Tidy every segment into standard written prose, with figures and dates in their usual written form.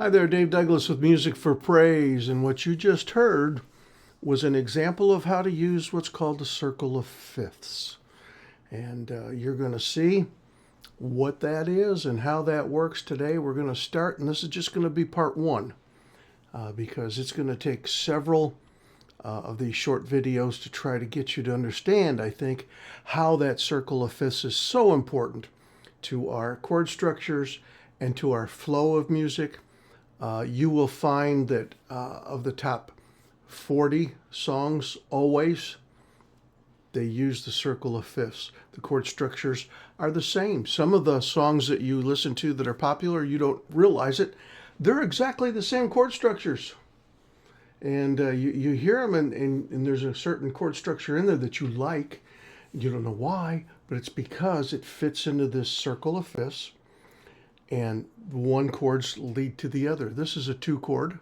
Hi there, Dave Douglas with Music for Praise, and what you just heard was an example of how to use what's called the circle of fifths. And you're going to see what that is and how that works today. We're going to start, and this is just going to be part one because it's going to take several of these short videos to try to get you to understand, I think, how that circle of fifths is so important to our chord structures and to our flow of music. You will find that of the top 40 songs, always, they use the circle of fifths. The chord structures are the same. Some of the songs that you listen to that are popular, you don't realize it, they're exactly the same chord structures. And you hear them, and there's a certain chord structure in there that you like. You don't know why, but it's because it fits into this circle of fifths. And one chords lead to the other. This is a 2 chord.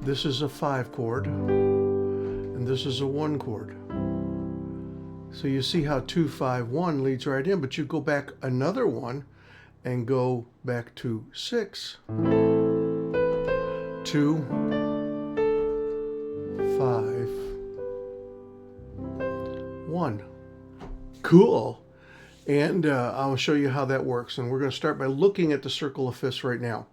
This is a 5 chord. And this is a 1 chord. So you see how 2, 5, 1 leads right in, but you go back another one and go back to 6, 2, 5, 1. Cool. And I'll show you how that works. And we're going to start by looking at the circle of fifths right now.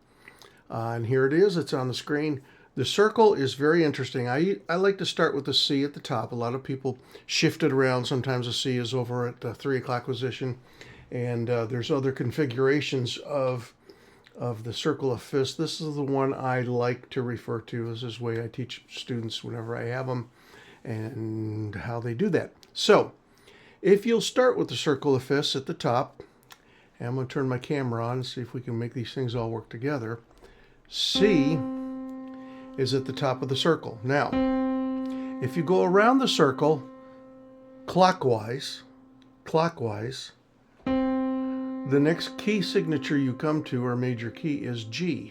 And here it is. It's on the screen. The circle is very interesting. I like to start with the C at the top. A lot of people shift it around. Sometimes the C is over at the 3 o'clock position. And there's other configurations of the circle of fifths. This is the one I like to refer to. This is the way I teach students whenever I have them and how they do that. So, if you'll start with the circle of fifths at the top, and I'm going to turn my camera on and see if we can make these things all work together. C is at the top of the circle. Now, if you go around the circle clockwise, the next key signature you come to, or major key, is G.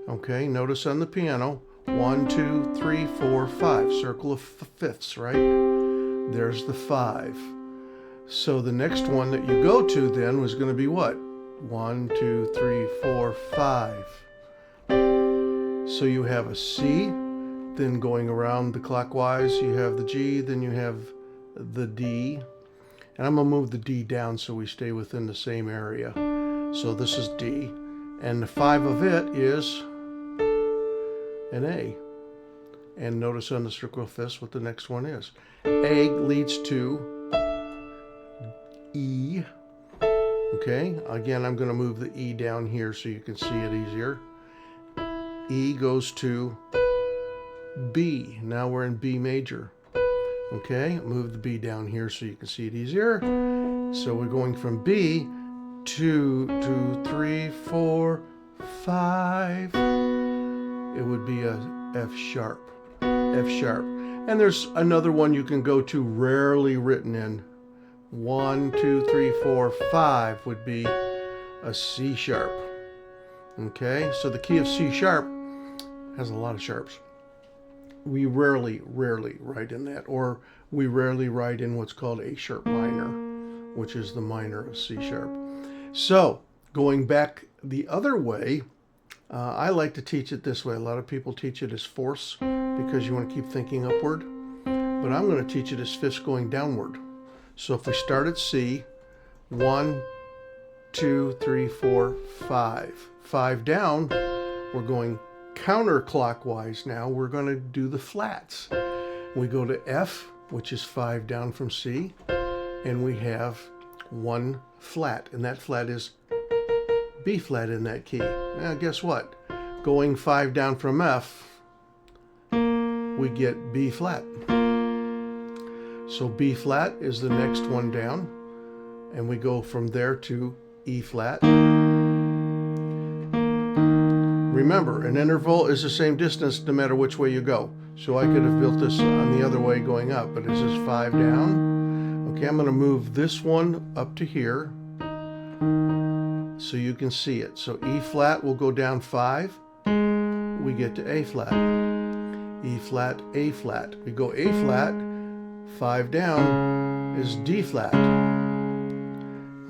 Okay, notice on the piano, 1, 2, 3, 4, 5, circle of fifths, right? There's the 5. So the next one that you go to then was going to be what? 1, 2, 3, 4, 5. So you have a C, then going around the clockwise, you have the G, then you have the D. And I'm going to move the D down so we stay within the same area. So this is D. And the 5 of it is an A. And notice on the circle of fifths what the next one is. A leads to E. Okay, again, I'm going to move the E down here so you can see it easier. E goes to B. Now we're in B major. Okay, move the B down here so you can see it easier. So we're going from B to 2, 3, 4, 5. It would be a F sharp. F sharp. And there's another one you can go to, rarely written in. 1, 2, 3, 4, 5 would be a C sharp. Okay, so the key of C sharp has a lot of sharps. We rarely write in that, or we rarely write in what's called A sharp minor, which is the minor of C sharp. So, going back the other way, I like to teach it this way. A lot of people teach it as fourths because you want to keep thinking upward. But I'm going to teach it as fifths going downward. So if we start at C, 1, 2, 3, 4, 5. 5 down, we're going counterclockwise now. We're going to do the flats. We go to F, which is 5 down from C, and we have 1 flat. And that flat is B flat in that key. Now guess what? Going 5 down from F, we get B flat. So B flat is the next one down, and we go from there to E flat. Remember, an interval is the same distance no matter which way you go. So I could have built this on the other way going up, but this is 5 down. Okay, I'm going to move this one up to here so you can see it. So E flat will go down 5. We get to A flat. E flat, A flat. We go A flat, 5 down is D flat.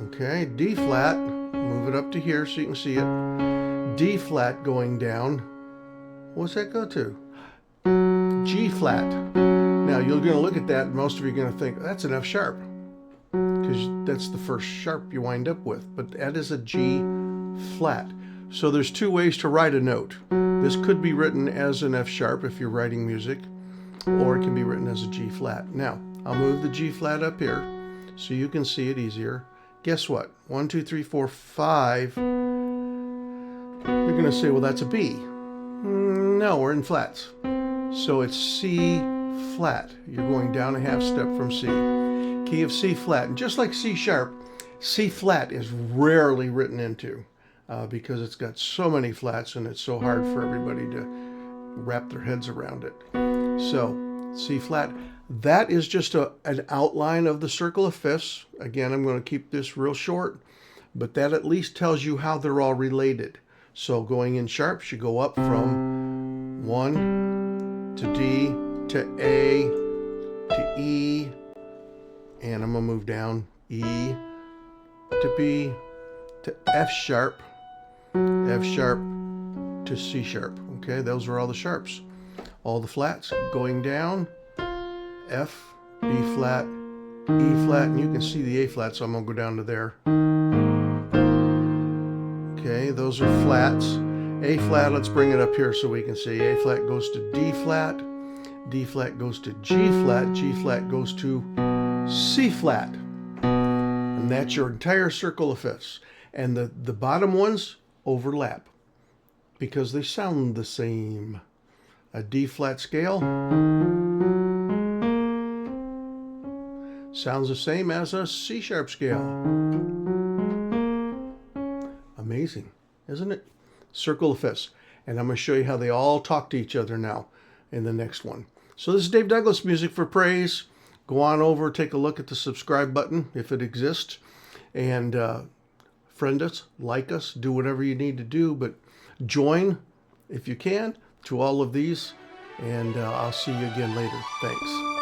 Okay, D flat, move it up to here so you can see it. D flat going down. What's that go to? G flat. Now you're going to look at that and most of you are going to think that's an F sharp because that's the first sharp you wind up with, but that is a G flat. So there's two ways to write a note. This could be written as an F sharp if you're writing music, or it can be written as a G flat. Now I'll move the G flat up here so you can see it easier. Guess what? 1, 2, 3, 4, 5. You're going to say, well, that's a B. No, we're in flats. So it's C flat. You're going down a half step from C. Key of C flat. And just like C sharp, C flat is rarely written into because it's got so many flats and it's so hard for everybody to wrap their heads around it. So C flat. That is just an outline of the circle of fifths. Again, I'm going to keep this real short, but that at least tells you how they're all related. So going in sharps, you go up from 1 to D to A to E, and I'm going to move down E to B to F sharp to C sharp. Okay, those are all the sharps. All the flats going down, F, B flat, E flat, and you can see the A flat, so I'm going to go down to there. Okay, those are flats. A flat, let's bring it up here so we can see. A flat goes to D flat, D flat goes to G flat, G flat goes to C flat. And that's your entire circle of fifths. And the bottom ones overlap because they sound the same. A D flat scale sounds the same as a C sharp scale. Amazing, isn't it? Circle of fifths. And I'm going to show you how they all talk to each other now in the next one. So this is Dave Douglas, Music for Praise. Go on over, take a look at the subscribe button if it exists. And friend us, like us, do whatever you need to do. But join, if you can, to all of these. And I'll see you again later. Thanks.